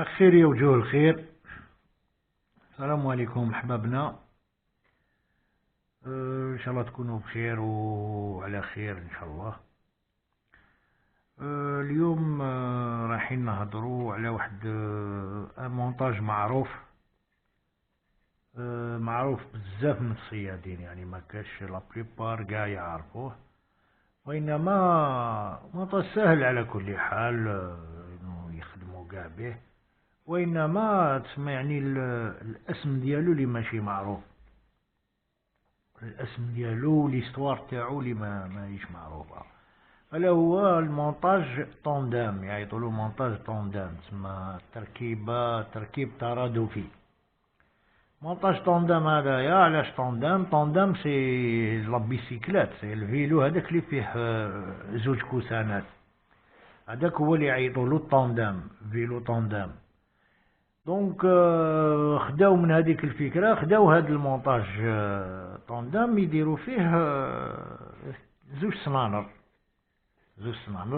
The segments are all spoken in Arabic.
خير يا وجوه الخير. السلام عليكم احبابنا. ان شاء الله تكونوا بخير وعلى خير ان شاء الله. اليوم رايحين نهضروا على واحد مونتاج معروف، معروف بزاف من الصيادين، يعني ما كاش لا بليبار كاع يعرفوه، وانما مونتاج سهل على كل حال انه يخدموا كاع به، وانما تسمى يعني الاسم ديالو اللي ماشي معروف، الاسم ديالو ليستوار تاعو اللي ماهيش معروفه. الا هو المونتاج طوندام، يعيطولو مونتاج طوندام، تسمى تركيب ترادفي. مونتاج طوندام هذايا علاش طوندام؟ طوندام سي لا بيسيكلات، سي الفيلو هذاك اللي فيه زوج كوسانات، هذاك هو اللي يعيطولو طوندام، فيلو طوندام. دونك خداو من هذيك الفكرة، خداو هذا المونتاج طوندام يديروا فيه زوج سنانر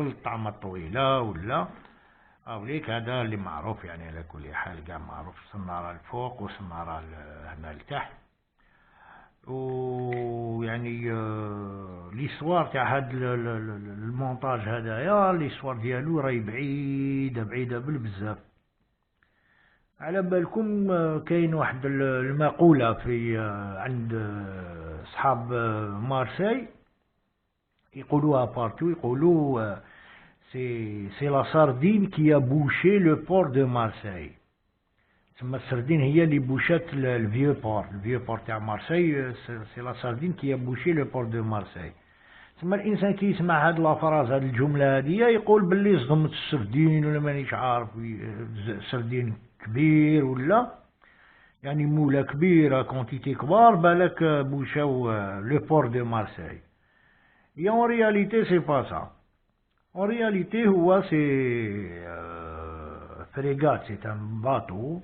الطعمة الطويلة ولا أوليك، هذا اللي معروف يعني على كل حال، كاع معروف، سنارة الفوق وسنارة هنا لتحت. ويعني ليسوار تاع هاد المونتاج هذايا، ليسوار ديالو راهي بعيدة بالبزاف. على بالكم كاين واحد المقولة في عند صحاب مارسي يقولوها بارتو، يقولوا سي لا ساردين كي بوشي لو بور دو مارسي. تسمى السردين هي اللي بوشات الفيو بور تاع مارسي، سي لا ساردين كي بوشي لو بور دو مارسي. تسمى الانسان كي يسمع هاد لافراز، هاد الجملة هادية، يقول باللي صدمت السردين ولا مانيش عارف سردين كبير، ولا يعني مولة كبيرة كونتيتي كبار بالك بوشاو لو بور دو مارسي. اي اون رياليتي سي با سا، اون رياليتي هو سي فريغات، سي تان باتو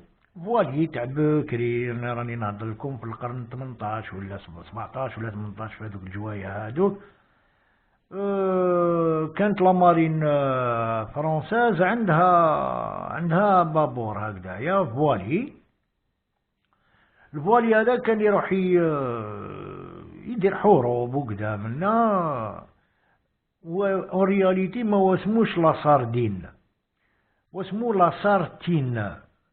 فوالي تاع بكري. انا راني نهضر لكم في القرن 18 ولا 17 ولا 18، في هذوك الجوايه هذوك. كانت لامارين فرونساز عندها بابور هكذايا فوالي. الفوالي هذا كان يروح يدير حروب وكذا منا، و رياليتي ما واسموش لا ساردين، واسمو لا سارتين.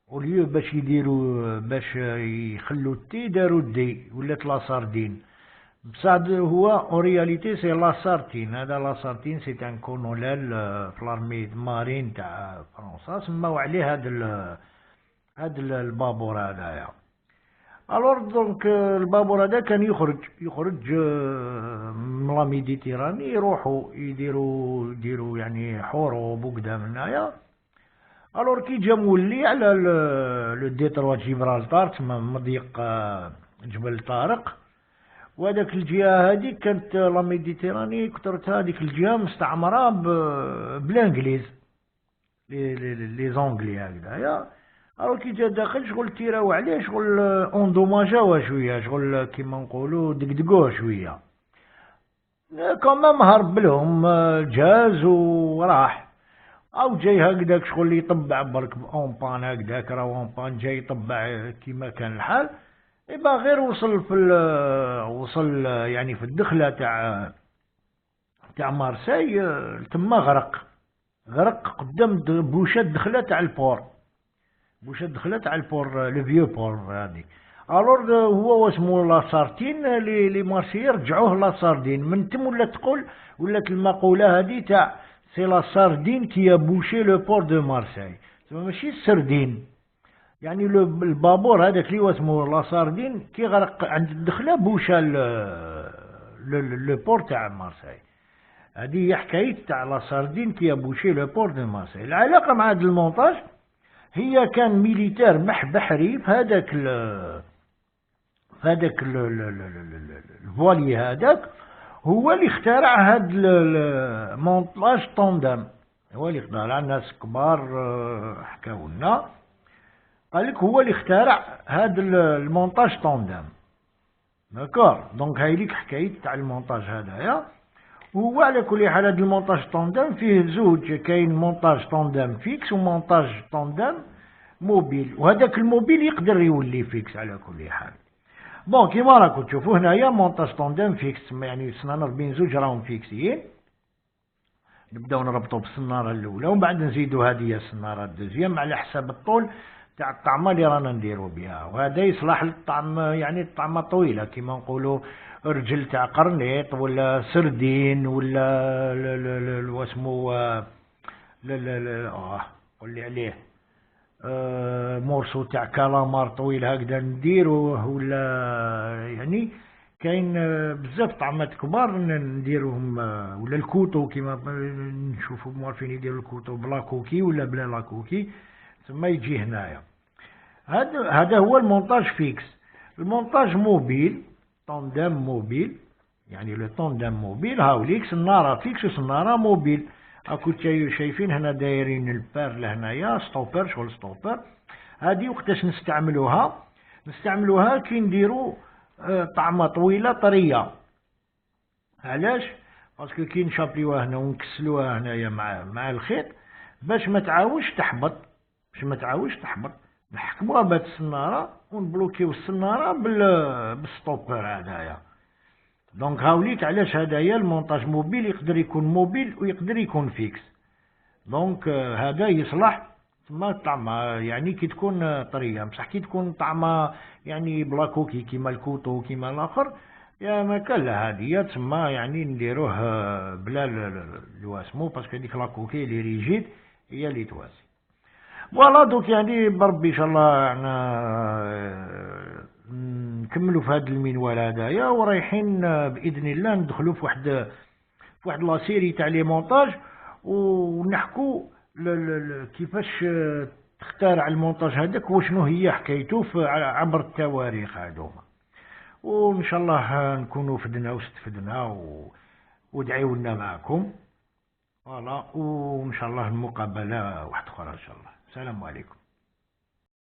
وليو باش يديروا باش يخلوا التي داروا الدي، ولات لا ساردين. بصح هو اون رياليتي سي لا سارتين. هذا لا سارتين سي ان كولونيل في لارمي مارين تاع فرنسا، سماو عليه هاد البابور هذايا. الور دونك البابور هذا كان يخرج من لا ميديتيراني، يروحوا يديروا يعني حروب وكذا من هنايا. الور كي جا مولي على لو ديتروا جيبرالتار، تما مضيق جبل طارق، وهذاك الجهه هذيك كانت لا ميديتيراني كثرتها هذيك الجهه مستعمره بالانجليز، لي زونغلي هكذايا. الو كي جا داخل شغل تيراو عليه، شغل اوندوماجاوه شويه، شغل كيما نقولوا دقدقوه شويه، كمان هرب لهم جاز وراح. او جاي هكذاك شغل يطبع برك اونبان هكذاك، راه اونبان جاي يطبع كيما كان الحال. يبقى غير وصل يعني في الدخله تاع مارسي، تما غرق قدام بوشات دخله تاع البور، لو فيو بور هذيك. الور هو واسمو لا سارتين، لي مارسي رجعوه لا ساردين. من تم ولات المقوله هذه تاع سي لا ساردين كي بوشي لو بور دو مارسي، ماشي السردين. يعني البابور هذاك اللي واسمو لا ساردين كي غرق عند الدخله بوشا لو بور تاع مارسي. هذه هي حكايه تاع لا ساردين كي بوشي لو بور دو مارسي. العلاقه مع هذا المونتاج هي كان ميليتير بحري في هذاك الفوالي هذاك، هو اللي اخترع هذا المونتاج طوندام، هو اللي اخترع. الناس كبار حكاو لنا، قال لك هو اللي اخترع هذا المونتاج طوندام. داكور، دونك هاي ليك حكايه تاع المونتاج هذايا. وهو على كل حال هذا المونتاج طوندام فيه زوج، كاين مونتاج طوندام فيكس ومونتاج طوندام موبيل، وهذاك الموبيل يقدر يولي فيكس على كل حال. بون كيما راكم تشوفوا هنايا مونتاج طوندام فيكس، يعني السنانر بين زوج راهم فيكسيين. نبداو نربطو بالسناره الاولى ومن بعد نزيدو هذه السناره الدوزيام على حسب الطول تاع الطعمه اللي رانا نديرو بها. وهذا يصلح للطعم، يعني الطعمه طويله كيما نقولوا رجل تاع قرنيط ولا سردين ولا واسمو لا لا لا قولي عليه مورسو تاع كالامار طويل هكذا نديروه، ولا يعني كاين بزاف طعمات كبار نديروهم، ولا الكوتو كيما نشوفوا موالفين يديروا الكوتو بلا كوكي ولا بلا لا كوكي، ثم يجي هنايا. هذا هو المونتاج فيكس. المونتاج موبيل طوندام موبيل، يعني لو طوندام موبيل هاوليك سنارة فيكس وسنارة موبيل. اكو شايفين هنا دايرين البار لهنايا ستوبر، شغل ستوبر. هذه وقتاش نستعملوها كي نديرو طعمة طويلة طرية. علاش؟ باسكو كي نشابليوها هنا ونكسلوها هنايا مع الخيط باش ما تعاودش تحبط، نحكموها بهاد السنارة ونبلوكيو السنارة بالستوبر هذايا. دونك هاوليك علاش هدايا المونتاج موبيل يقدر يكون موبيل ويقدر يكون فيكس. دونك هذا يصلح تما الطعمة يعني كي تكون طرية، بصح كي تكون طعمة يعني بلا كوكي كيما الكوتو كيما الاخر يا ما كان لا هادية تما يعني نديروه بلا الواسمو، باسكو ديك لا كوكي لي ريجيد هي اللي تواسي. فوالا دوك يعني بربي ان شاء الله نكملوا في هذا المنوال هذايا، ورايحين باذن الله ندخلوا في واحد لا سيري تاع لي مونتاج ونحكوا كيفاش تختار المونتاج هذاك وشنو هي حكايته عبر التواريخ هذوما. وان شاء الله نكونوا فدنا واستفدنا ودعيوا لنا معكم. فوالا، وان شاء الله المقابله واحده اخرى ان شاء الله. السلام عليكم.